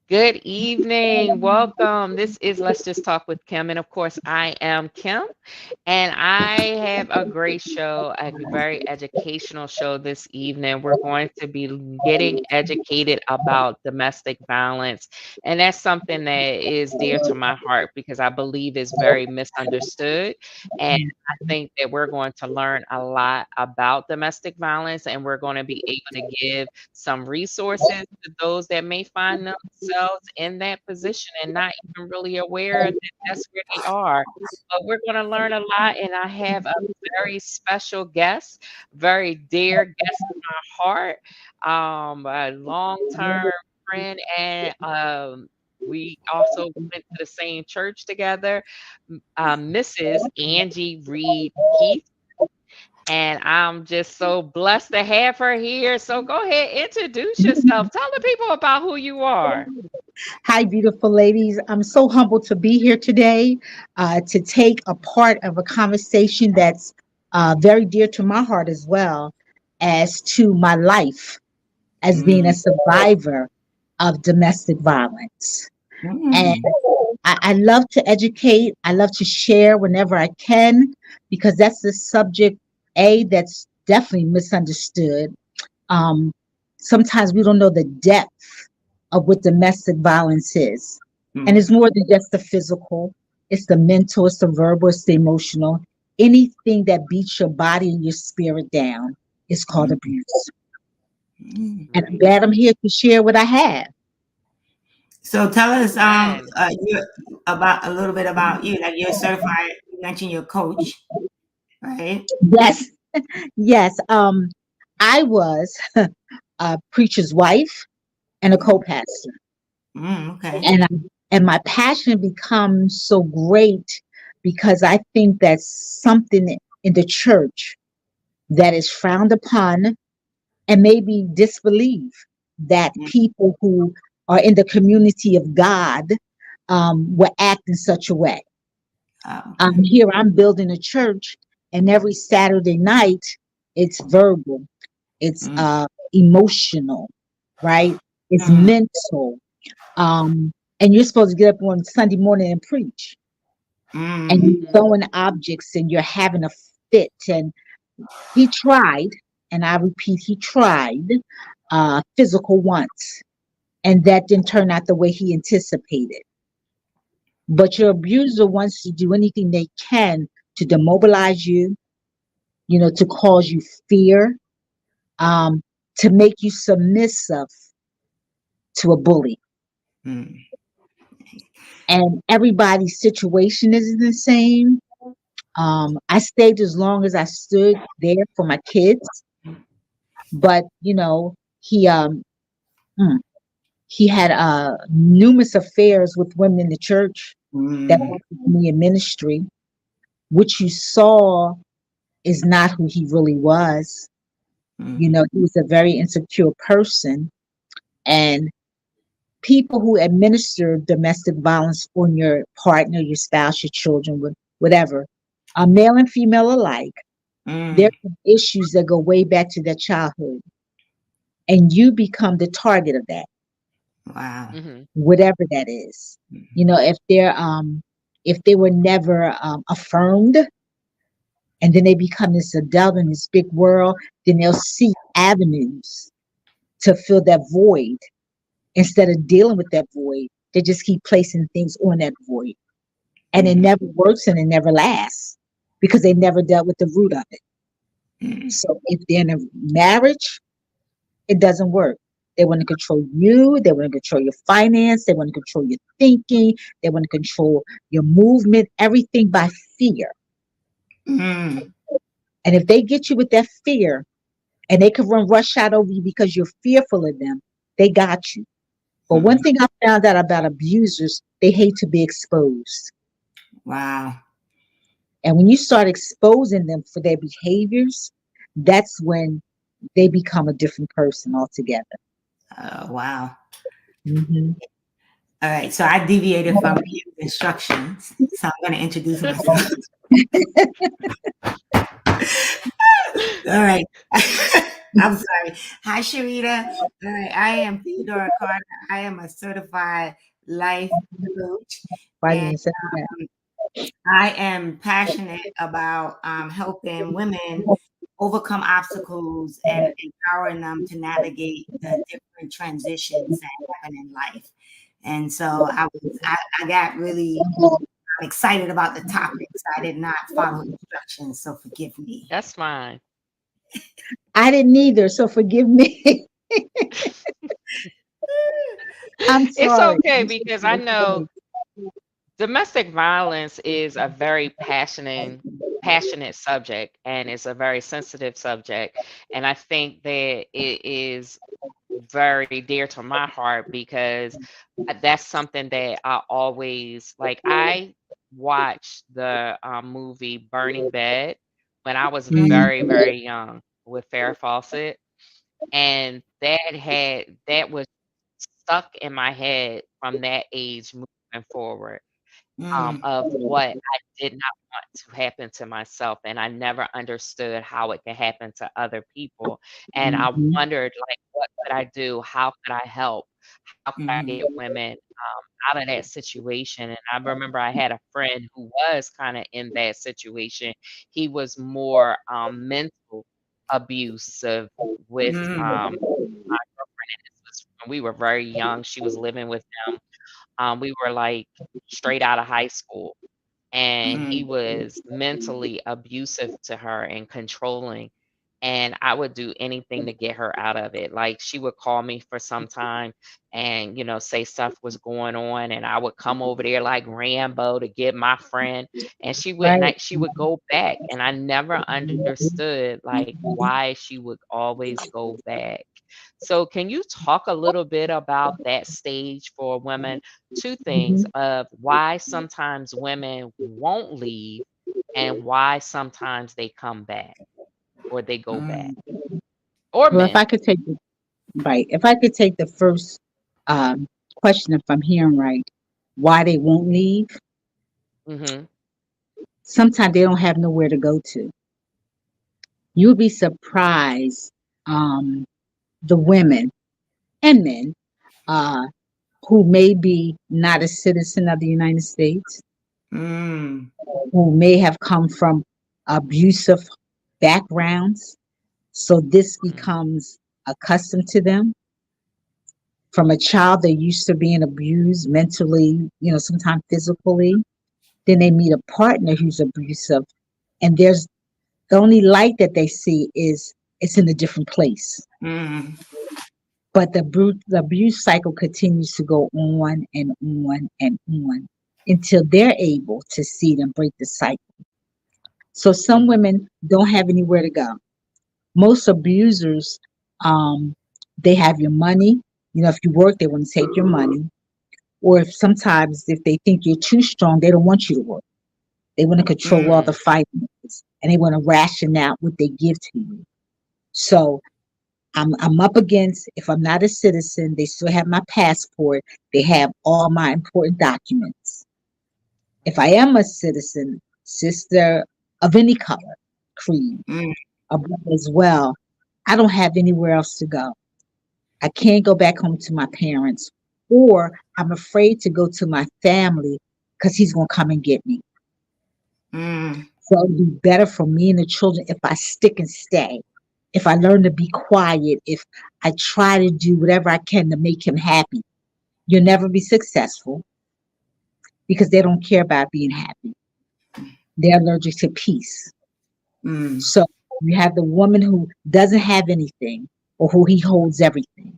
Good evening. Welcome. This is Let's Just Talk with Kim. And of course, I am Kim. And I have a great show, a very educational show this evening. We're going to be getting educated about domestic violence. And that's something that is dear to my heart because I believe is very misunderstood. And I think that we're going to learn a lot about domestic violence and we're going to be able to give some resources to those that may find themselves in that position and not even really aware that that's where they are. But we're going to learn a lot, and I have a very special guest, very dear guest of my heart, a long-term friend, and we also went to the same church together, Mrs. Angye Reed-Heath. And I'm just so blessed to have her here. So go ahead, introduce yourself. Tell the people about who you are. Hi, beautiful ladies. I'm so humbled to be here today to take a part of a conversation that's very dear to my heart as well as to my life as being a Mm, survivor of domestic violence. And mm, I love to educate, I love to share whenever I can because that's the subject, A, that's definitely misunderstood. Um, Sometimes we don't know the depth of what domestic violence is. And mm, it's more than just the physical, it's the mental, it's the verbal, it's the emotional. Anything that beats your body and your spirit down is called mm, abuse. mm. And I'm glad I'm here to share what I have. So tell us Amen. you about a little bit about you. Like you're certified. You mentioned your coach, right? Yes, yes. I was a preacher's wife and a Mm, co-pastor. okay. And and my passion becomes so great because I think that's something in the church that is frowned upon and maybe disbelieve that Mm, people who are in the community of God will act in such a way. okay. Here I'm building a church, and every Saturday night it's verbal, it's Mm, emotional, right? It's mm, mental. And you're supposed to get up on Sunday morning and preach, and mm, you're Mhm. throwing objects and you're having a fit. And he tried, and I repeat, he tried physical once, and that didn't turn out the way he anticipated. But your abuser wants to do anything they can to demobilize you, to cause you fear, um, to make you submissive to a bully. mm, And everybody's situation isn't the same. I stayed as long as I stood there for my kids, but mm, he had numerous affairs with women in the church that mm, worked with me in ministry, which you saw is not who he really was. mm, He was a very insecure person, and people who administer domestic violence on your partner, your spouse, your children, whatever, male and female alike, there mm. are issues that go way back to their childhood, and you become the target of that, Wow. Mhm. whatever that is. If they were never affirmed, and then they become this adult in this big world, then they'll seek avenues to fill that void. Instead of dealing with that void, they just keep placing things on that void. And it Mm, never works and it never lasts because they never dealt with the root of it. mm, So if they're in a marriage, it doesn't work. They want to control you, they want to control your finance, they want to control your thinking, they want to control your movement, everything by fear. mm, And if they get you with that fear and they can run rush out over you because you're fearful of them, they got you. But one mm. thing I found out about abusers, they hate to be exposed. Wow. And when you start exposing them for their behaviors, that's when they become a different person altogether. Wow. Hmm. All right. So I deviated from your instructions. So I'm going to introduce myself. All right. I'm sorry. Hi, Sharita. I am Theodora Carter. I am a certified life coach, Why didn't and you say that? I am passionate about helping women overcome obstacles and empowering them to navigate the different transitions that happen in life. And so I got really excited about the topics. I did not follow instructions, so forgive me. That's fine. I didn't either, so forgive me. I'm It's sorry. okay because I know domestic violence is a very passionate subject, and it's a very sensitive subject, and I think that it is very dear to my heart because that's something that I always like. I watched the movie Burning Bed when I was Mhm. very young with Farrah Fawcett, and that was stuck in my head from that age moving forward, Mm, of what I did not want to happen to myself, and I never understood how it could happen to other people, and I Mhm. wondered, like, what could I do? How could I help? How could I mhm, get women, out of that situation? And I remember I had a friend who was kinda in that situation. He was more, mental abusive with, mm, my girlfriend, and this was when we were very young. She was living with him. We were, like, straight out of high school, and he mm, was mentally abusive to her and controlling, and I would do anything to get her out of it. Like, she would call me for some time and, say stuff was going on, and I would come over there like Rambo to get my friend, and Right. she would go back, and I never understood, like, why she would always go back. So can you talk a little bit about that stage for women? Two things Mhm. of why sometimes women won't leave and why sometimes they come back or they go back, mm, or Well, if I men. could take the right, if I could take the first um, question, if I'm hearing right, why they won't leave? Mhm. Sometimes they don't have nowhere to go to. You'll be surprised, um, the women and men uh, who may be not a citizen of the United States, mm, who may have come from abusive backgrounds. So this Mhm. becomes accustomed to them. From a child, they're used to being abused mentally, sometimes physically. Then they meet a partner who's abusive, and there's the only light that they see is it's in a different place. mm, But the abuse cycle continues to go on and on and on until they're able to see it and break the cycle. So some Mhm. women don't have anywhere to go. Most abusers, um, they have your money. If you work, they want to take your money. Or if sometimes if they think you're too strong, they don't want you to work. They want to control all the Mm. finances and they want to ration out what they give to you. So I'm up against, if I'm not a citizen, they still have my passport. They have all my important documents. If I am a citizen, sister of any color, creed, mm, a brother as well, I don't have anywhere else to go. I can't go back home to my parents, or I'm afraid to go to my family because he's going to come and get me. mm, So it'd be better for me and the children if I stick and stay. If I learn to be quiet, if I try to do whatever I can to make him happy. You'll never be successful because they don't care about being happy. They're allergic to peace. mm, So you have the woman who doesn't have anything or who he holds everything,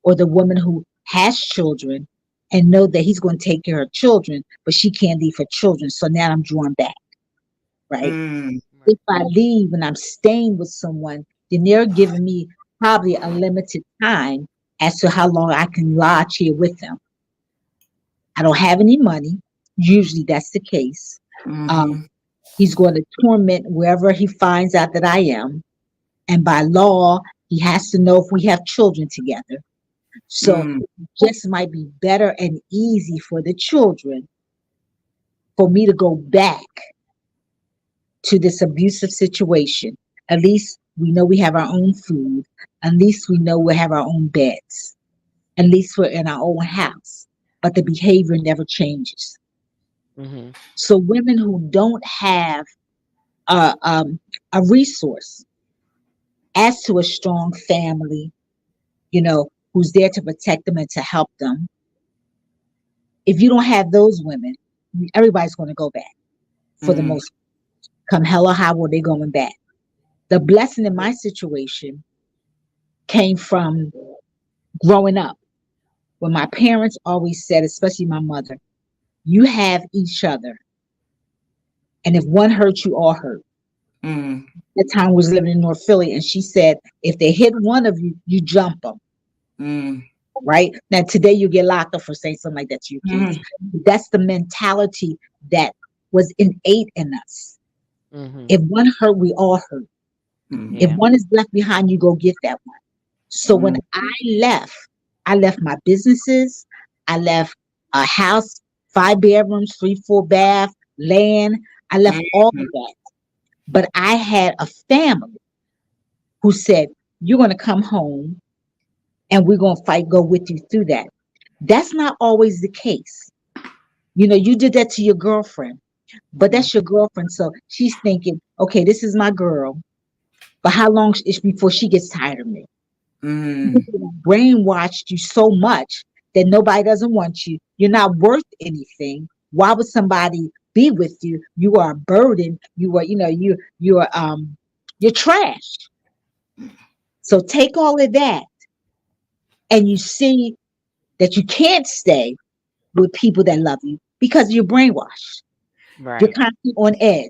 or the woman who has children and know that he's going to take care of children, but she can't leave her children. So now I'm drawn back, right? mm, Right. If I leave and I'm staying with someone, then they're giving me probably a limited time as to how long I can lodge here with them. I don't have any money. Usually that's the case. Um, mhm, he's going to torment wherever he finds out that I am. And by law, he has to know if we have children together. So mm, it just might be better and easy for the children for me to go back to this abusive situation. At least We know we have our own food. At least we know we have our own beds. At least we're in our own house. But the behavior never changes. Mm-hmm. So women who don't have a, a resource as to a strong family, who's there to protect them and to help them, if you don't have those women, everybody's going to go back for the Mm, most. Come hell or high water, they going back. The blessing in my situation came from growing up when my parents always said, especially my mother, you have each other. And if one hurts, you all hurt. mm, That time I was living in North Philly, and she said, if they hit one of you, you jump them. mm, Right now, today you get locked up for saying something like that to your kids. mm, That's the mentality that was innate in us. Mm-hmm. If one hurt, we all hurt. mm, If Yeah. one is left behind, you go get that one. So when mm, I left my businesses, I left a house, 5 bedrooms, 3, 4 bath, land. I left all of mm, that. But I had a family who said, you're going to come home and we're going to fight, go with you through that. That's not always the case. You did that to your girlfriend, but mm, that's your girlfriend. So she's thinking, okay, this is my girl, but how long is before she gets tired of me? mm, Brainwashed you so much that nobody doesn't want you. You're not worth anything. Why would somebody be with you? You are a burden. You are, you're trash. So take all of that and you see that you can't stay with people that love you because you're brainwashed. You're Right. constantly on edge.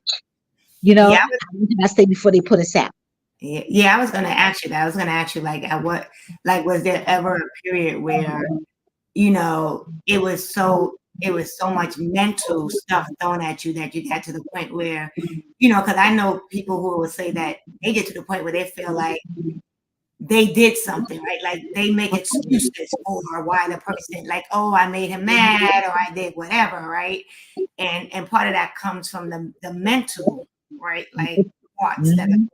yeah, How long can I stay before they put us out? yeah. I was gonna ask you that. I was gonna ask you like at what like was there ever a period where it was so much mental stuff thrown at you that you got to the point where, because I know people who will say that they get to the point where they feel like they did something, right? Like they make excuses for why the person, like, oh, I made him mad or I did whatever, right? And part of that comes from the mental, right? Like thoughts that Mhm.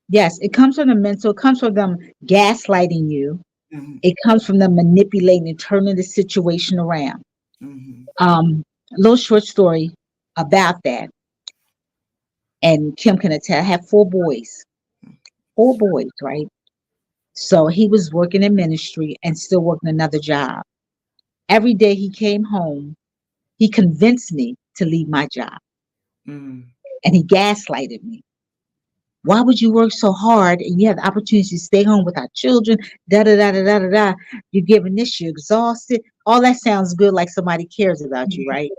Yes, it comes from the mental, it comes from them gaslighting you. are. Mhm, It comes from them manipulating and turning the situation around. mhm, A little short story about that, and Kim can attest. I have 4 boys, 4 boys, right? So he was working in ministry and still working another job. Every day he came home, he convinced me to leave my job, mhm, and he gaslighted me. Why would you work so hard and you have the opportunity to stay home with our children? Da da da da da da da. You're giving this, you're exhausted. All that sounds good, like somebody cares about you, right?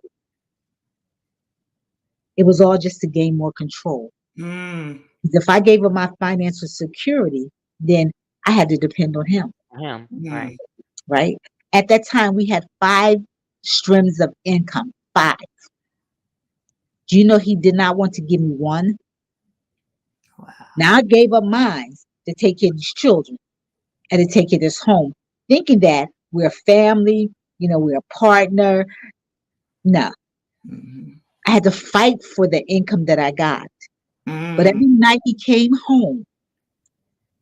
It was all just to gain more control. mhm, 'Cause if I gave him my financial security, then I had to depend on him, Him. Right. mhm. right? At that time, we had 5 streams of income. 5. Do you know he did not want to give me one? Wow. Now I gave up mine to take care of these children and to take care of this home, thinking that we're family, we're a partner. No, Mhm, I had to fight for the income that I got. But mhm, every night he came home,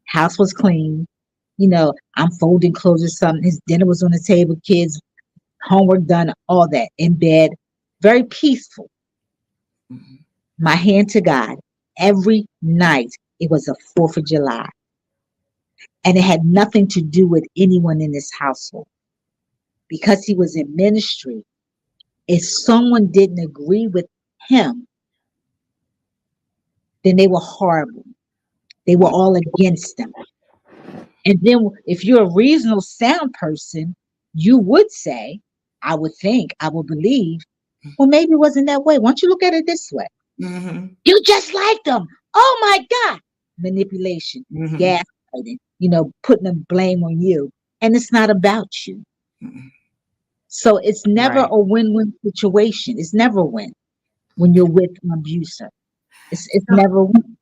house was clean. I'm folding clothes or something. His dinner was on the table, kids, homework done, all that in bed. Very peaceful. mhm. My hand to God. Every night it was a 4th of July. And it had nothing to do with anyone in this household. Because he was in ministry, if someone didn't agree with him, then they were horrible. They were all against him. And then if you're a reasonable sound person, you would say, I would think, I would believe, well, maybe it wasn't that way. Why don't you look at it this way? Mhm, You just like them. Oh my God. Manipulation, mhm, gaslighting, putting the blame on you. And it's not about you. mhm. So it's never Right. a win-win situation. It's never a win when you're with an abuser. It's So, never a win.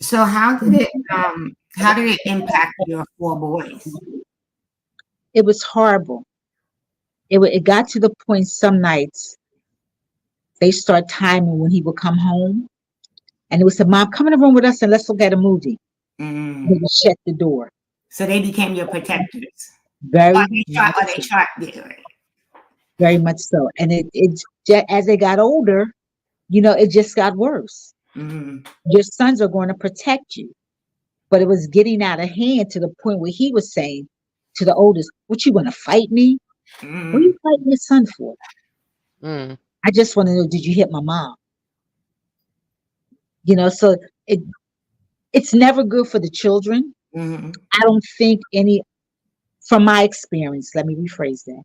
so how did it impact your 4 boys? It was horrible. It got to the point some nights they start timing when he would come home. And it was the mom, come in the room with us and let's look at a movie. They Mm. would shut the door. So they became your protectors. Very Or much they so. tried. Yeah, right. Very much so. And as they got older, it just got worse. Mm. Your sons are going to protect you. But it was getting out of hand to the point where he was saying to the oldest, what, you want to fight me? What are you Mm. fighting your son for? Mm. I just want to know, did you hit my mom? So it it's never good for the children. Mm. I don't think from my experience, let me rephrase that.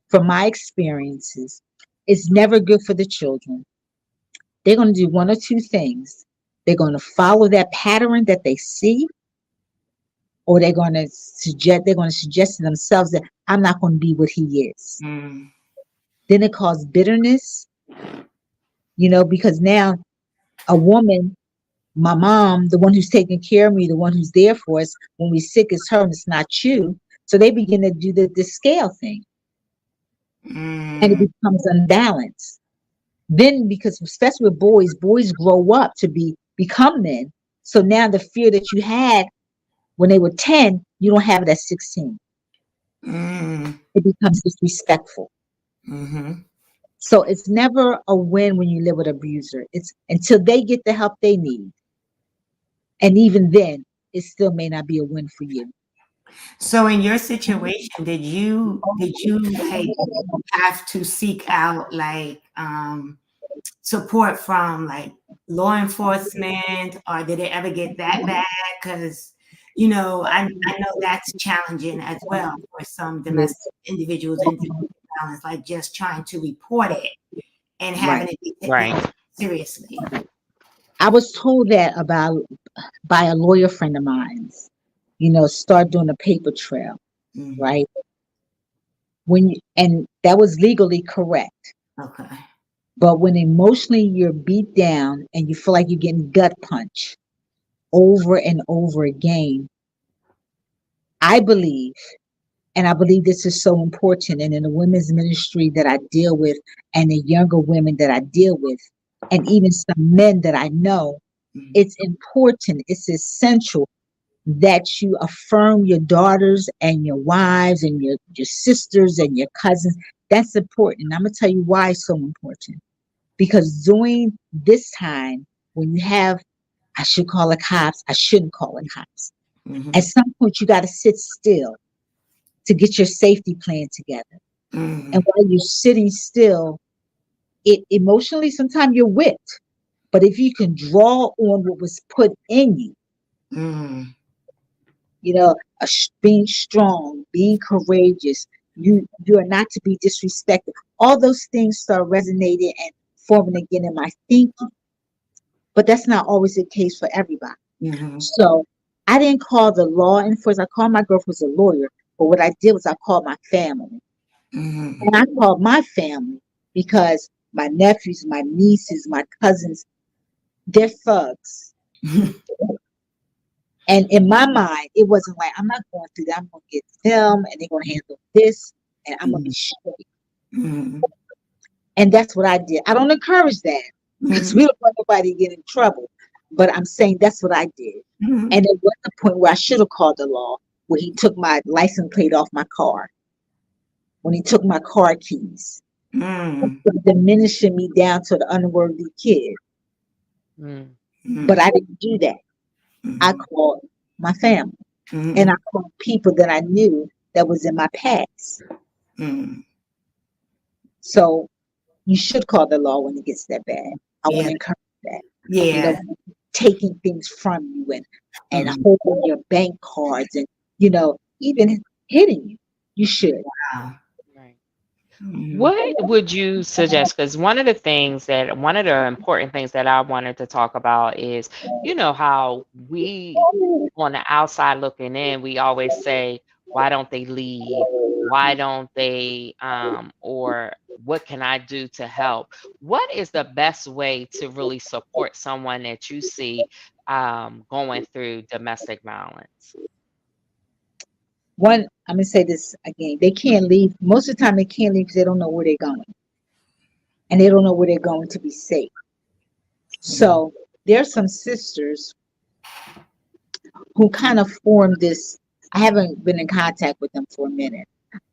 From my experiences, it's never good for the children. They're going to do one or two things. They're going to follow that pattern that they see, or they're going to suggest to themselves that I'm not going to be what he is. Mm. Then it causes bitterness, because now a woman, my mom, the one who's taking care of me, the one who's there for us when we're sick is her and it's not you. So they begin to do the scale thing, and it Mm. becomes unbalanced. Then, because especially with boys grow up to become men. So now the fear that you had when they were 10, you don't have it at 16. Mm. It becomes disrespectful. Mm-hmm. So it's never a win when you live with an abuser. It's until they get the help they need. And even then, it still may not be a win for you. So in your situation, did you have to seek out like support from like law enforcement, or did it ever get that bad? Because I know that's challenging as well for some Yes. domestic individuals and domestic violence, like just trying to report it and having Right. it be taken Right. seriously. I was told that about by a lawyer friend of mine's, start doing a paper trail, Mhm. right? And that was legally correct. Okay. But when emotionally you're beat down and you feel like you're getting gut punched over and over again, I believe, and I believe this is so important, and in the women's ministry that I deal with, and the younger women that I deal with, and even some men that I know, Mhm. it's important, it's essential that you affirm your daughters and your wives and your sisters and your cousins. That's important. And I'm going to tell you why it's so important. Because during this time, when you have, I should call it cops, I shouldn't call it cops. At Mhm. some point, you got to sit still to get your safety plan together. And Mhm. while you're sitting still, it emotionally, sometimes you're whipped. But if you can draw on what was put in you, Mhm. being strong, being courageous, you are not to be disrespected. All those things start resonating and forming again in my thinking. But that's not always the case for everybody. Mhm. So I didn't call the law enforcement. I called my girlfriend who's a lawyer, but what I did was I called my family. Mhm. And I called my family because my nephews, my nieces, my cousins, they're thugs. And in my mind, it wasn't like, I'm not going through that. I'm going to get them and they're going to handle this and I'm going to be straight. Mhm. And that's what I did. I don't encourage that because Mhm. we don't want nobody to get in trouble. But I'm saying that's what I did. Mhm. And it was the point where I should have called the law, where he took my license plate off my car, when he took my car keys, Mhm. diminishing me down to the unworthy kid. Mm. But Mhm. I didn't do that. I Mhm. called my family and I Mhm. called people that I knew that was in my past. Mhm. So you should call the law when it gets that bad. I want Yeah. to encourage that. Yeah. Taking things from you and Mhm. holding your bank cards and even hitting you. You should. Wow. Right. Mhm. What would you suggest? Because one of the important things that I wanted to talk about is, how we on the outside looking in, we always say, why don't they leave? Why don't they, or what can I do to help? What is the best way to really support someone that you see going through domestic violence? One, I'm gonna say this again. They can't leave. Most of the time, they can't leave because they don't know where they're going, and they don't know where they're going to be safe. Mhm. So There are some sisters who kind of formed this. I haven't been in contact with them for a minute,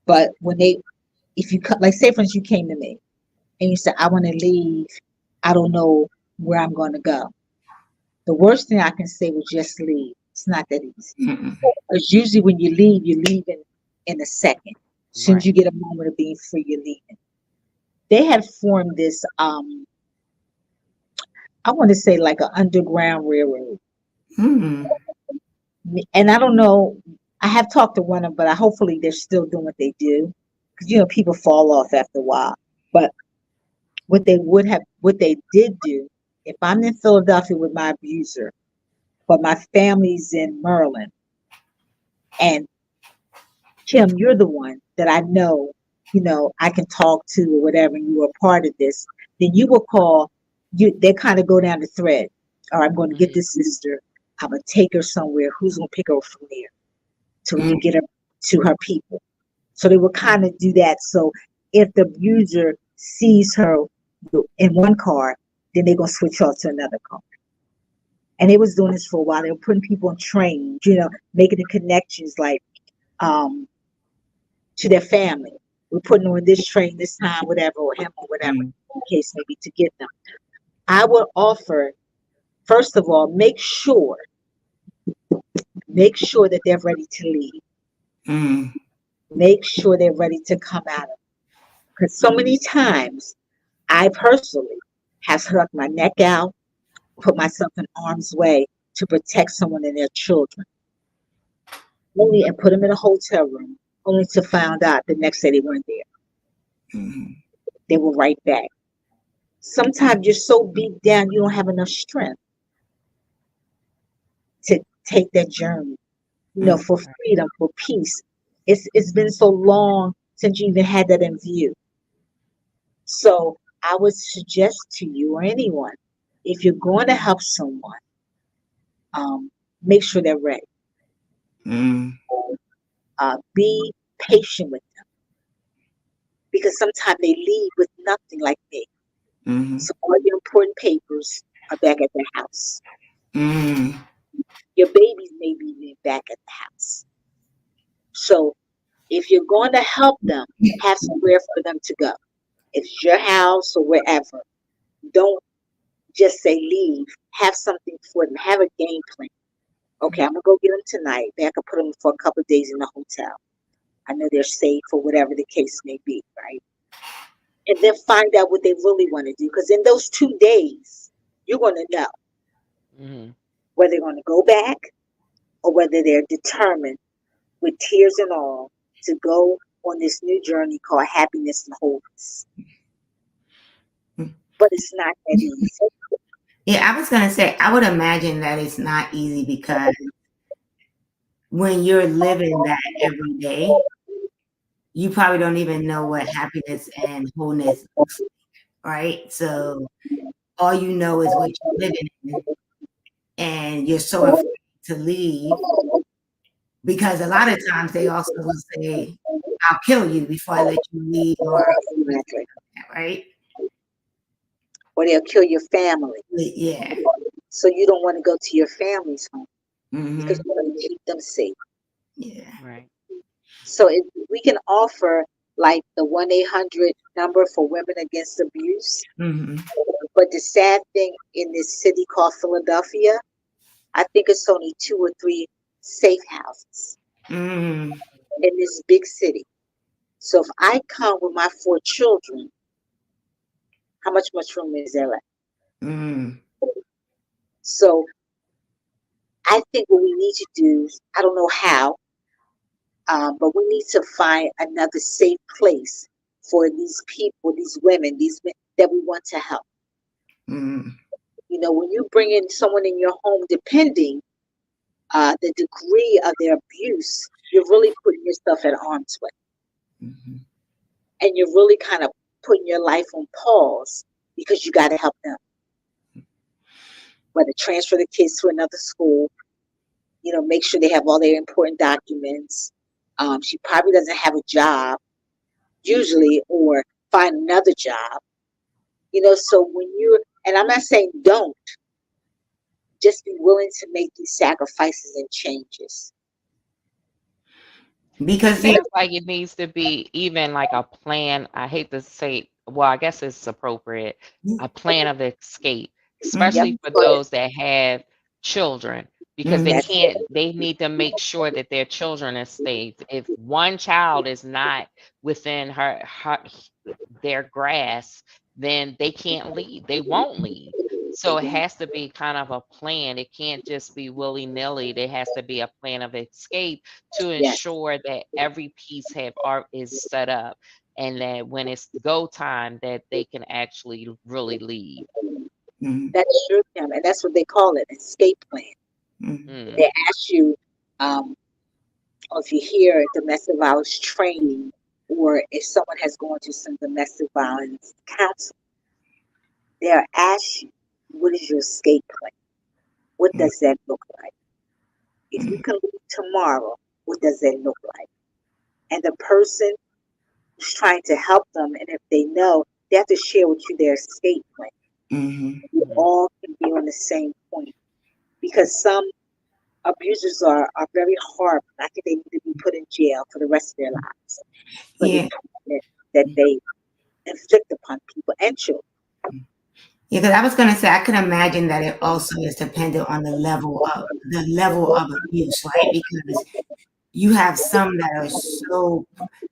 but when they, if you like, say for instance, you came to me and you said, "I want to leave. I don't know where I'm going to go." The worst thing I can say was just leave. It's not that easy. Mm-mm. Because usually when you leave in a second. As soon as Right. you get a moment of being free, you're leaving. They had formed this, I want to say like an underground railroad. Mm. And I don't know, I have talked to one of them, but hopefully they're still doing what they do. Because, people fall off after a while. But what they did do, if I'm in Philadelphia with my abuser, but my family's in Maryland, and Kim, you're the one that I know, I can talk to or whatever, and you are part of this, then you will call, they kind of go down the thread. Or I'm going to get Mhm. this sister, I'm going to take her somewhere. Who's going to pick her up from there so we Mm. can get her to her people? So they will kind of do that. So if the abuser sees her in one car, then they're going to switch off to another car. And they was doing this for a while. They were putting people on trains, making the connections like, um, to their family. We're putting them on this train this time, whatever, or him or whatever, Mm. in case maybe to get them. I would offer, first of all, make sure that they're ready to leave. Mm. Make sure they're ready to come out of it. Because so many times I personally have stuck my neck out, put myself in harm's way to protect someone and their children, only and put them in a hotel room, only to find out the next day they weren't there. Mm. They were right back. Sometimes you're so beat down you don't have enough strength to take that journey, Mm. for Right. freedom, for peace. It's been so long since you even had that in view. So I would suggest to you or anyone, if you're going to help someone, um, make sure they're ready. Mm. Be patient with them because sometimes they leave with nothing like me. Mm. So all your important papers are back at the house. Mm. Your babies may be back at the house. So if you're going to help them, have somewhere for them to go. If it's your house or wherever, don't just say leave. Have something for them. Have a game plan. Okay, I'm gonna go get them tonight. Then I can put them for a couple of days in the hotel. I know they're safe or whatever the case may be, right? And then find out what they really want to do. Because in those 2 days, you're gonna know Mhm. whether they're gonna go back or whether they're determined with tears and all to go on this new journey called happiness and wholeness. Mm. But it's not that easy. Yeah, I was gonna say, I would imagine that it's not easy because when you're living that every day, you probably don't even know what happiness and wholeness looks like, right? So all you know is what you're living in, and you're so afraid to leave because a lot of times they also will say, "I'll kill you before I let you leave," or Exactly. right? Or they'll kill your family. Yeah. So you don't want to go to your family's home because Mm-hmm. you want to keep them safe. Yeah. Right. So we can offer like the 1-800 number for women against abuse. Mm-hmm. But the sad thing in this city called Philadelphia, I think it's only 2 or 3 safe houses Mm-hmm. in this big city. So if I come with my 4 children, how much room is there left? Mm-hmm. So I think what we need to do, I don't know how, but we need to find another safe place for these people, these women, that we want to help. Mm-hmm. When you bring in someone in your home, depending the degree of their abuse, you're really putting yourself at arm's way, Mm-hmm. and you're really kind of putting your life on pause because you got to help them. Whether transfer the kids to another school, make sure they have all their important documents. She probably doesn't have a job usually, or find another job. So when you're, and I'm not saying don't, just be willing to make these sacrifices and changes. Because Seems like it needs to be even like a plan. I hate to say, well, I guess it's appropriate, a plan of escape, Yep, especially for go ahead. those that have children, because they That's mm-hmm. it. can't, they need to make sure that their children are safe. If one child is not within their grasp, then they can't leave. They won't leave. So it has to be kind of a plan. It can't just be willy-nilly. There has to be a plan of escape to Yes, ensure that every piece have art is set up and that when it's go time that they can actually really leave. Mm-hmm. that's true, Kim, and that's what they call it, escape plan. Mm-hmm. Mm, They ask you, or if you hear domestic violence training, or if someone has gone through some domestic violence counseling, they'll ask you, what is your escape plan? What does that look like? If you can leave tomorrow, what does that look like? And the person who's trying to help them, and if they know, they have to share with you their escape plan. Mm-hmm. You mm, all can be on the same point, because some abusers are very horrible. I think they need to be put in jail for the rest of their lives for the Yeah. punishment that they inflict upon people and children. Yeah, because I was gonna say I can imagine that it also is dependent on the level of abuse, right? Because you have some that are so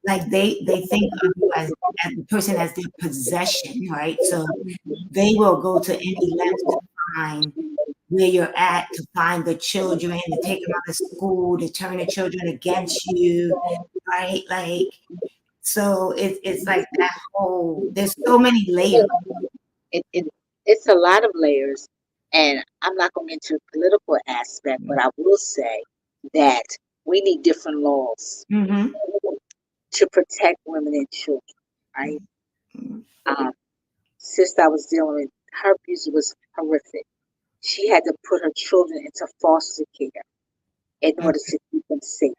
like they think of you as the person as their possession, right? So they will go to any length to find where you're at, to find the children, to take them out of school, to turn the children against you, right? Like so it's like that whole there's so many layers. It it's a lot of layers, and I'm not going into the political aspect, but I will say that we need different laws Mm-hmm. to protect women and children, right? Um, Sister I was dealing with, her abuse was horrific. She had to put her children into foster care in order to keep them safe.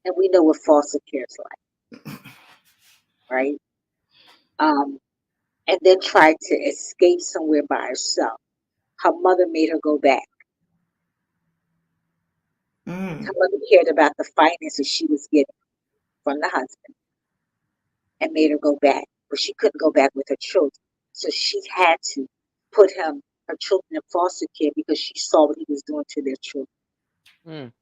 And we know what foster care is like, right? Um, and then tried to escape somewhere by herself. Her mother made her go back. Her Mm-hmm. mother cared about the finances she was getting from the husband and made her go back, but she couldn't go back with her children. So she had to put her children in foster care because she saw what he was doing to their children. mm,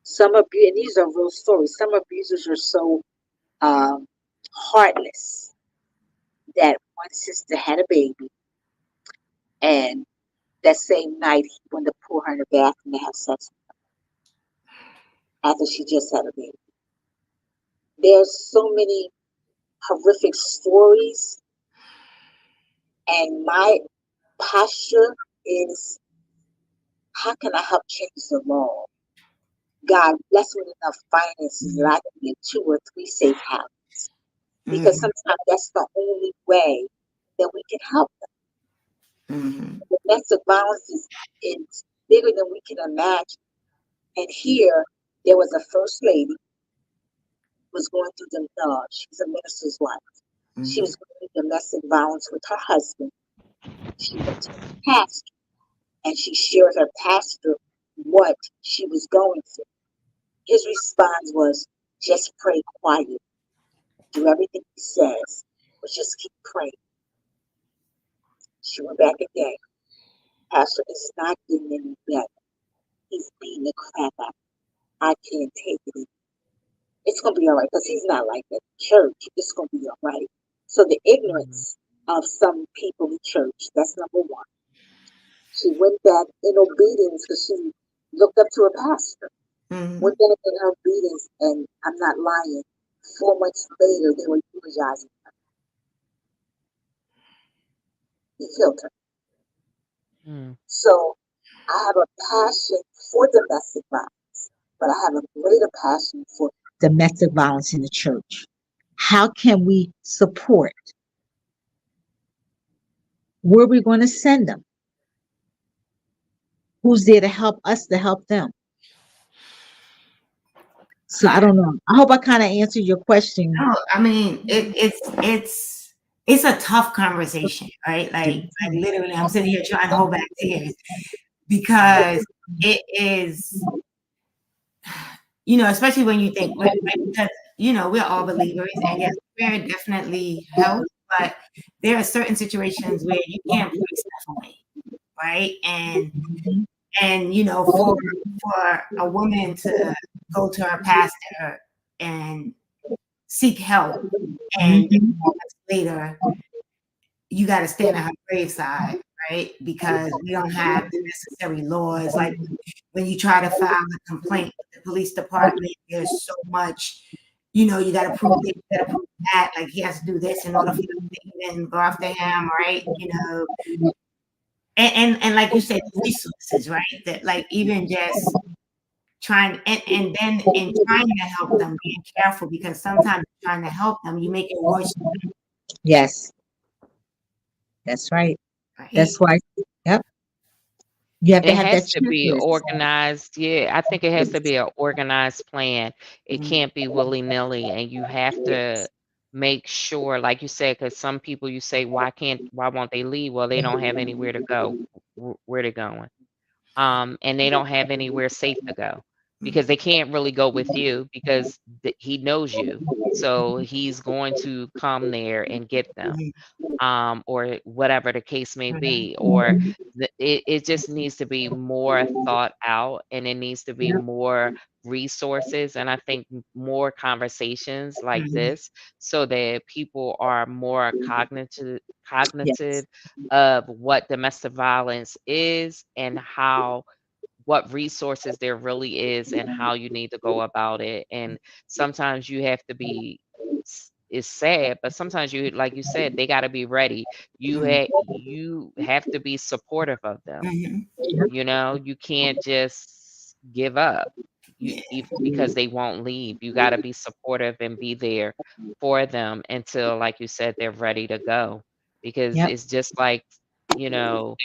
Some abuse, and these are real stories. Some abusers are so um, heartless that one sister had a baby, and that same night he wanted to pull her in the bathroom to have sex after she just had a baby. There's so many horrific stories, and my posture is, how can I help change the law? God bless me with enough finances that I can get 2 or 3 safe houses. Because Mm-hmm. sometimes that's the only way that we can help Mm-hmm. them. Domestic violence is bigger than we can imagine. And here, there was a first lady who was going through she was a minister's wife. She Mm-hmm. was going through domestic violence with her husband. She went to her pastor, and she shared her pastor what she was going through. His response was, just pray quiet. Do everything he says, but just keep praying. She went back again. Pastor, it's not getting any better. He's beating the crap out. I can't take it. It's going to be all right because he's not like that in church. It's going to be all right. So the mm, ignorance of some people in church, that's number one. She went back in obedience because she looked up to her pastor. Mm-hmm. Went back in her obedience, and I'm not lying. 4 months later, they were eulogizing her. He killed her. mm. So I have a passion for domestic violence, but I have a greater passion for domestic violence in the church. How can we support? Where are we going to send them? Who's there to help us to help them? So I Yeah. don't know. I hope I kind of answered your question. No, I mean it's a tough conversation, right? Like literally, I'm sitting here trying to hold back tears because it is, especially when you think, because, we're all believers, and yes, prayer definitely helps, but there are certain situations where you can't pray stuff away, right? And for a woman to go to her pastor and seek help, and then Mhm. moments later you got to stand at her graveside, right? Because we don't have the necessary laws. Like when you try to file a complaint with the police department, there's so much, you got to prove this, you got to prove that. Like he has to do this in order for you to even go after him, right? And like you said, the resources, right? That like even just trying and then in trying to help them, being careful because sometimes trying to help them, you make it worse, Yes, that's right. right? That's why. Yep. You have to It have that has to be checklist. organized. Yeah, I think it has to be an organized plan. It Mhm. can't be willy-nilly, and you have to make sure, like you said, because some people you say, why won't they leave? Well, they don't have anywhere to go. Where they going? And they don't have anywhere safe to go because they can't really go with you because he knows you. So he's going to come there and get them, Mhm. or whatever the case may Mhm. be, or it just needs to be more thought out, and it needs to be Yep. more resources, and I think more conversations like Mhm. this so that people are more Yes. cognitive of what domestic violence is and how what resources there really is and how you need to go about it. And sometimes you have to be it's sad, but sometimes you like you said, they got to be ready. Mhm. You have to be supportive of them. Mhm. Yep. You can't just give up. Yeah. Because they won't leave. You got to be supportive and be there for them until, like you said, they're ready to go. Because Yep. it's just like, you know,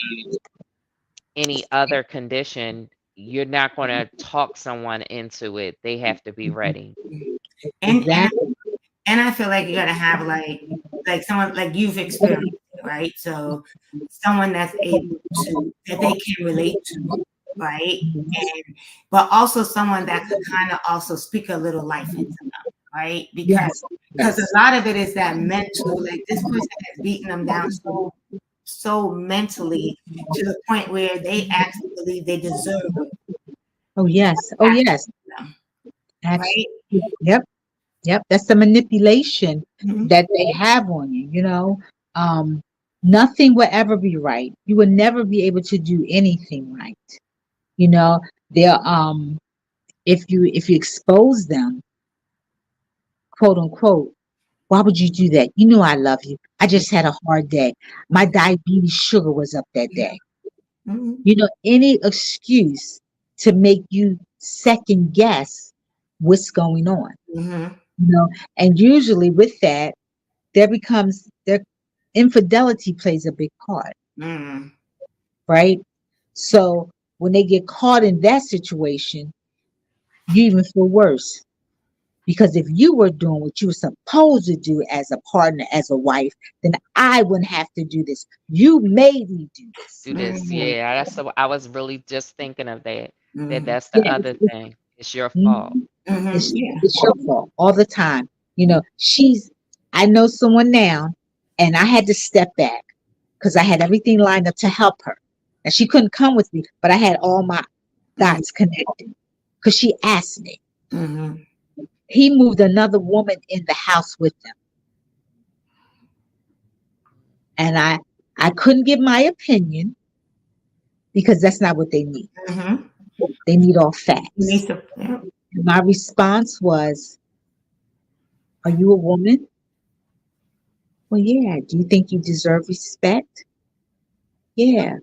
any other condition, you're not going to talk someone into it. They have to be ready. And Exactly. and I feel like you gotta have like someone like you've experienced it, right? So someone that's able to that they can relate to, right? And but also someone that could kind of also speak a little life into them, right? Yes. Because Yes. a lot of it is that mental, like this person has beaten them down so mentally to the point where they actually believe they deserve Oh yes. Oh that, yes. Actually. right? Yep. Yep. That's the manipulation Mhm. that they have on you. Um, nothing will ever be right. You will never be able to do anything right. You know, they're if you expose them, quote unquote, why would you do that? You know I love you. I just had a hard day. My diabetes sugar was up that day. Mhm. Any excuse to make you second guess what's going on. Mhm. You know, and usually with that, their infidelity plays a big part, Mhm. right? So when they get caught in that situation, you even feel worse. Because if you were doing what you were supposed to do as a partner, as a wife, then I wouldn't have to do this. You made me do this. Do this. Mhm. Yeah, I was really just thinking of that. Mhm. That's the Yeah, other thing. It's your fault. mhm. Mhm. It's Yeah. it's your fault all the time. I know someone now, and I had to step back because I had everything lined up to help her. And she couldn't come with me, but I had all my Mhm. dots connected because she asked me. Mhm. He moved another woman in the house with them. And I couldn't give my opinion because that's not what they need. Mhm. They need all You facts. need to, yeah. And my response was, are you a woman? Well, yeah. Do you think you deserve respect? Yeah.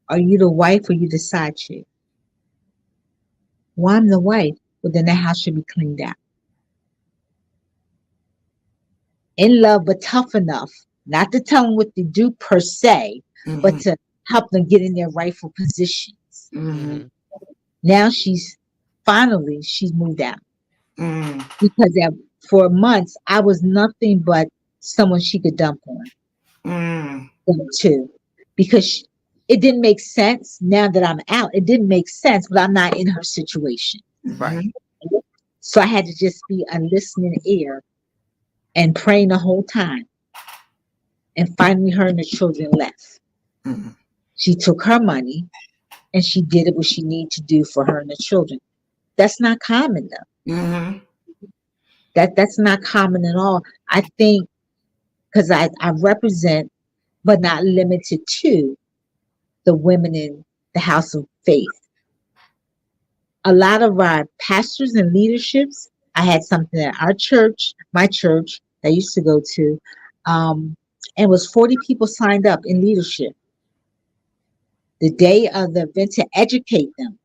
Are you the wife or you the side chick? Well, I'm the wife. Well, then the house should be cleaned out. In love, but tough enough, not to tell them what to do per se, but Mhm. to help them get in their rightful positions. Mhm. Mhm. Now she's moved out Mhm. because for months I was nothing but someone she could dump on, Mhm. dump to, because It didn't make sense now that I'm out. It didn't make sense, but I'm not in her situation. Right. So I had to just be a listening ear and praying the whole time. And finally, her and the children left. Mm-hmm. She took her money and she did what she needed to do for her and the children. That's not common though. Mm-hmm. That's not common at all. I think because I represent, but not limited to, the women in the house of faith. A lot of our pastors and leaderships, I had something at our church, my church that I used to go to, um, and was 40 people signed up in leadership the day of the event to educate them.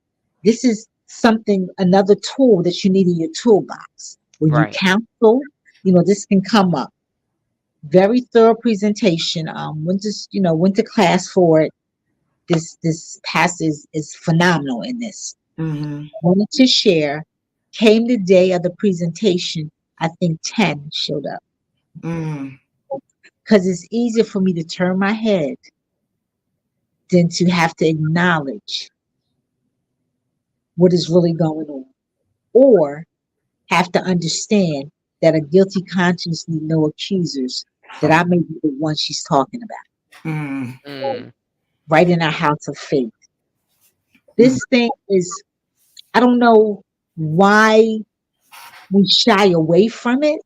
This is something, another tool that you need in your toolbox. When you Right. counsel, this can come up. Very thorough presentation. Went to class for it. This pastor is phenomenal in this. Mm-hmm. Wanted to share. Came the day of the presentation. I think 10 showed up Mm-hmm. because it's easier for me to turn my head than to have to acknowledge what is really going on, or have to understand that a guilty conscience need no accusers, that I may be the one she's talking about, Mm-hmm. Mm. right in our house of faith. Mm-hmm. This thing is, I don't know why we shy away from it.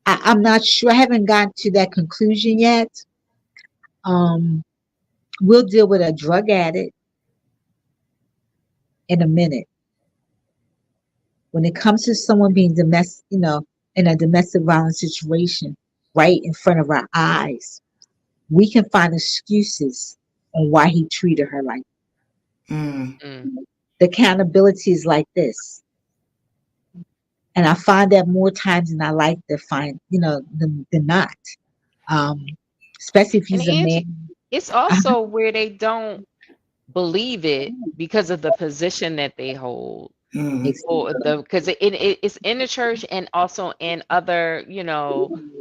I'm not sure. I haven't gotten to that conclusion yet. Um, we'll deal with a drug addict in a minute. When it comes to someone being domestic, in a domestic violence situation right in front of our eyes, we can find excuses on why he treated her like Mm-hmm. Mm. that. The accountability is like this. And I find that more times than I like to find, than not. Um, Especially if And he's a Angie, man. it's Uh, also where they don't believe it because of the position that they hold. Or exactly. the because it's in the church and also in other,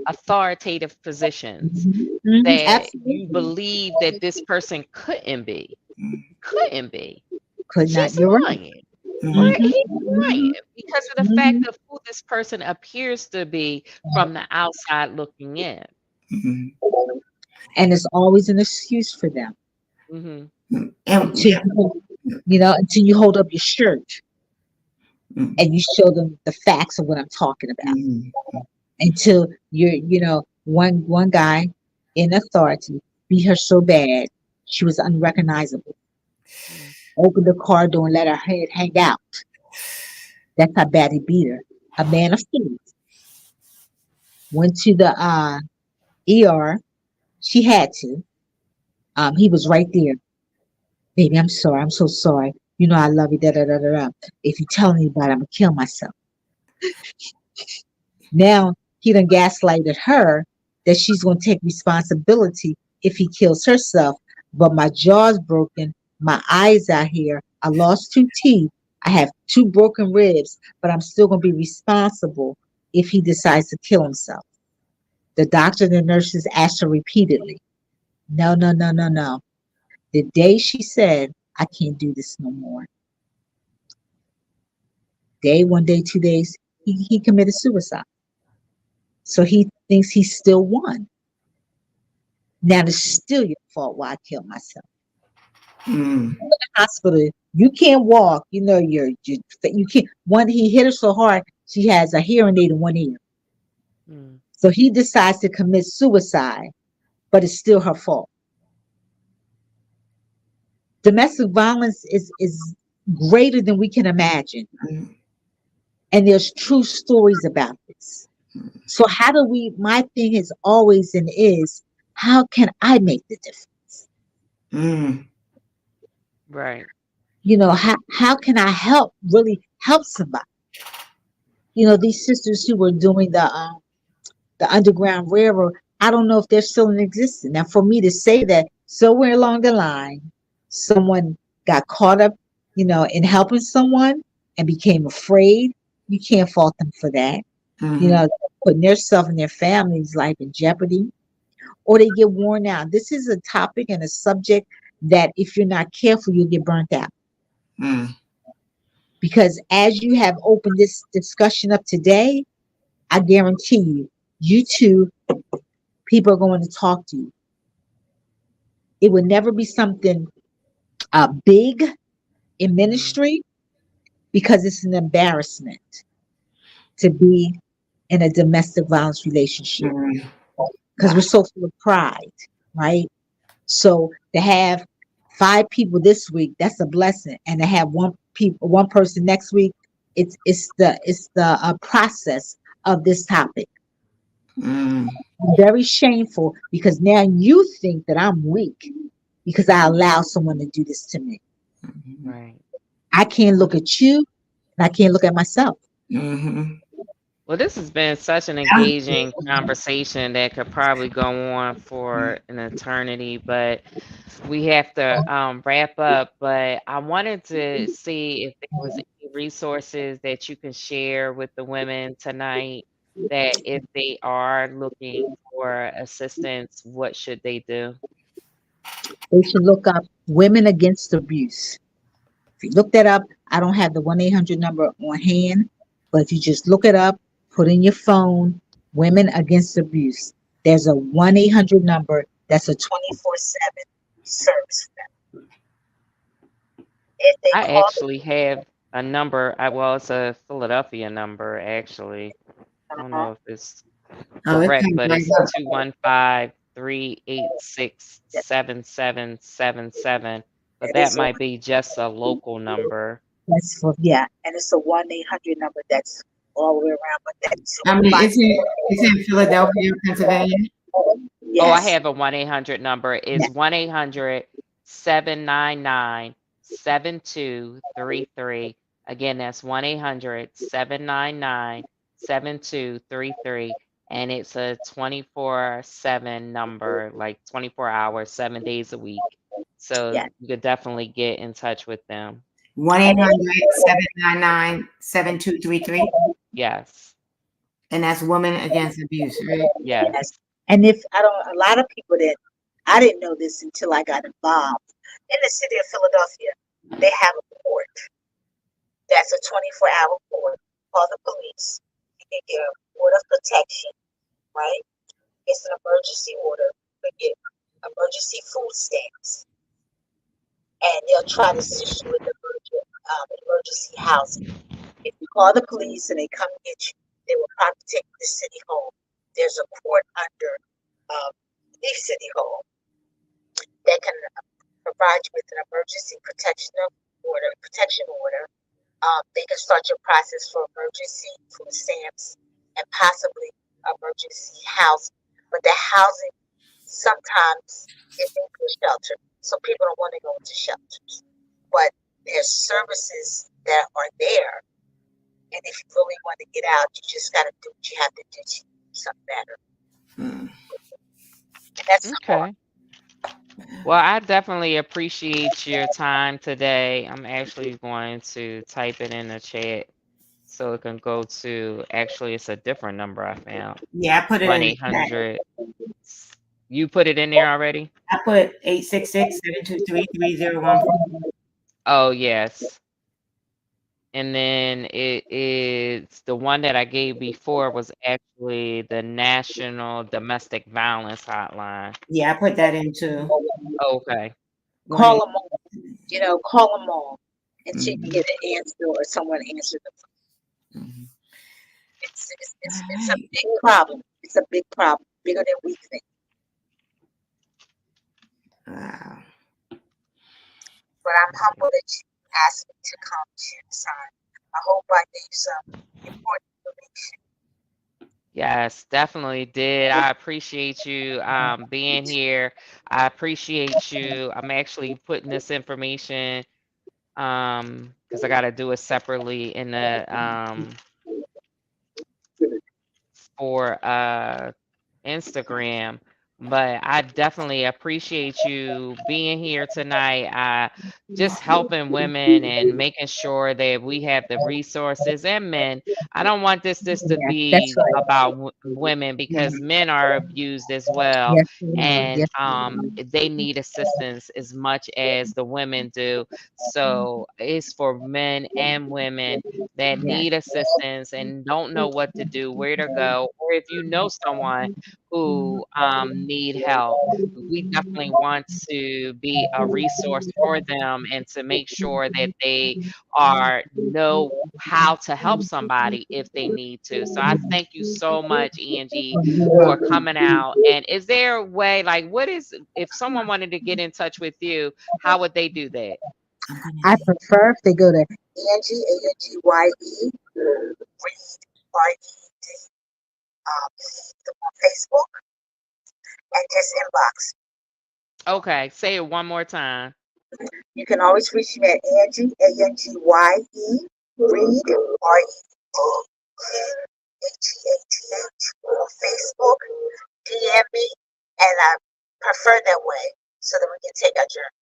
authoritative positions that you Absolutely. believe that this person couldn't be. Could not. He's You're right. lying. Mm-hmm. Right? Hmm. He's lying Hmm. because of the Hmm. fact of who this person appears to be from the outside looking in. Mm-hmm. And it's always an excuse for them Hmm. And until until you hold up your shirt and you show them the facts of what I'm talking about. mm-hmm. Until one guy in authority beat her so bad she was unrecognizable. Opened the car door and let her head hang out. That's how bad he beat her. A man of faith went to the ER. She had to. He was right there. Baby, I'm sorry. I'm so sorry. You know I love you. Da da da da da. If you tell anybody, I'm gonna kill myself. Now he done gaslighted her that she's gonna take responsibility if he kills herself. But my jaw's broken, my eyes out here, I lost 2 teeth, I have 2 broken ribs, but I'm still gonna be responsible if he decides to kill himself. The doctor and the nurses asked her repeatedly, no, no, no, no, no. The day she said, I can't do this no more, day, 1 day, 2 days, he committed suicide. So he thinks he still won. Now it's still your fault why I killed myself. Mm-hmm. In the hospital, you can't walk. You can't. One, he hit her so hard, she has a hearing aid in one ear. Mm. So he decides to commit suicide, but it's still her fault. Domestic violence is greater than we can imagine, and there's true stories about this. So how do we? My thing is always and is, how can I make the difference? Mm-hmm. Right. How can I help, really help somebody? These sisters who were doing the Underground Railroad, I don't know if they're still in existence. Now, for me to say that somewhere along the line, someone got caught up, in helping someone and became afraid, you can't fault them for that. Mm-hmm. Putting themselves and their family's life in jeopardy, or they get worn out. This is a topic and a subject that if you're not careful, you'll get burnt out. Mm. Because as you have opened this discussion up today, I guarantee you, you too, people are going to talk to you. It would never be something big in Mhm. ministry because it's an embarrassment to be in a domestic violence relationship Mm. because we're so full of pride, right? So to have 5 people this week, that's a blessing, and to have one person next week, it's the process of this topic. Mm. Very shameful because now you think that I'm weak because I allow someone to do this to me. Mhm. Right. I can't look at you and I can't look at myself. Mhm. Well, this has been such an That was engaging conversation that could probably go on for an eternity, but we have to wrap up. But I wanted to see if there was any resources that you can share with the women tonight that if they are looking for assistance, what should they do? They should look up Women Against Abuse. If you look that up, I don't have the 1-800 number on hand, but if you just look it up, put in your phone, Women Against Abuse. There's a 1-800 number that's a 24/7 service. If they I call actually have a number. Well, it's a Philadelphia number, actually. I don't uh know if it's oh, it correct, comes but right it's up. 215-386-7777. But that that is a might be just a local number. that's for yeah, and it's a 1-800 number that's all the way around, but that's I mean, it's in Philadelphia, Pennsylvania. Oh, I yes, have a 1-800 number. It's 1-800-799-7233. Again, that's 1-800-799-7233. And it's a 24/7 number, like 24 hours, 7 days a week. So yes, you could definitely get in touch with them. One eight and it, hundred 799 7233, Yes. and that's Women Against Abuse, right? yes, Yes. and if I don't, a lot of people that I didn't know this until I got involved in the city of Philadelphia. They have a court that's a 24-hour court. Call the police. You can get an order of protection, right? It's an emergency order. You can get emergency food stamps, and they'll try to assist you with emergency housing. If you call the police and they come get you, they will probably take you to City Hall. There's a court under um, the City Hall that can provide you with an emergency protection order. They can start your process for emergency food stamps and possibly emergency housing. But the housing sometimes it may be a shelter, so people don't want to go into shelters. But there's services that are there, and if you really want to get out, you just got to do what you have to do to do something better, Mm. and that's hard. Okay. Well, I definitely appreciate your time today. I'm actually going to type it in the chat so it can go to, actually, it's a different number I found. Yeah, I put it 1 in the chat. 800. You put it in there already? I put 866-723-3014. Oh, yes. And then it is the one that I gave before was actually the National Domestic Violence Hotline. Yeah, I put that in too. Okay. One Call eight. them all, call them all until you Mhm. get an answer or someone answer the phone. Mhm. All It's a right. big problem. It's a big problem, bigger than we think. Wow. But I'm humbled that you asked me to come to the sign. I hope I gave some important information. Yes, definitely did. I appreciate you being here. I appreciate you. I'm actually putting this information because I got to do it separately in the for Instagram. But I definitely appreciate you being here tonight. Just helping women and making sure that we have the resources and men. I don't want this to Yeah, that's be right. about women because men are abused as well, Yes, they are. and Yes, they they need assistance as much as the women do. So it's for men and women that are. Yes. need assistance and don't know what to do, where to go, or if you know someone who need help, we definitely want to be a resource for them and to make sure that they are know how to help somebody if they need to. So I thank you so much, Angie, You're for welcome. coming out. And is there a way, like, what is if someone wanted to get in touch with you, how would they do that? I'm gonna I say prefer if they go to Angye, Angye, Reed, R-E-D, on Facebook, and just inbox. Okay, say it one more time. You can always reach me at Angye, Angye, Reed, Reedheath on Facebook. DM me, and I prefer that way so that we can take our journey.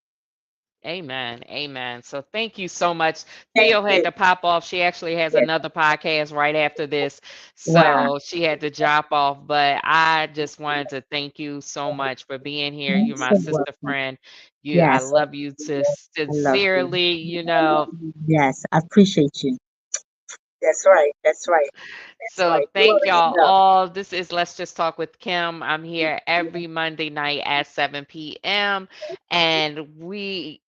Amen. Amen. So thank you so much. Thank Theo had you. to pop off. She actually has Yes. another podcast right after this. Wow. So she had to drop off. But I just wanted to thank you so much for being here. You're You're my so sister welcome. friend. I Yes, love you to I love you. sincerely, Yes, I appreciate you. That's right. That's right. That's So right. You thank already y'all know. all. This is Let's Just Talk with Kim. I'm here every Monday night at 7 p.m. And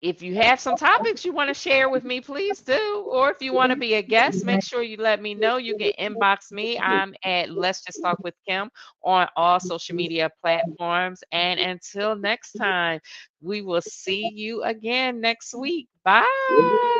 if you have some topics you want to share with me, please do. Or if you want to be a guest, make sure you let me know. You can inbox me. I'm at Let's Just Talk with Kim on all social media platforms. And until next time, we will see you again next week. Bye.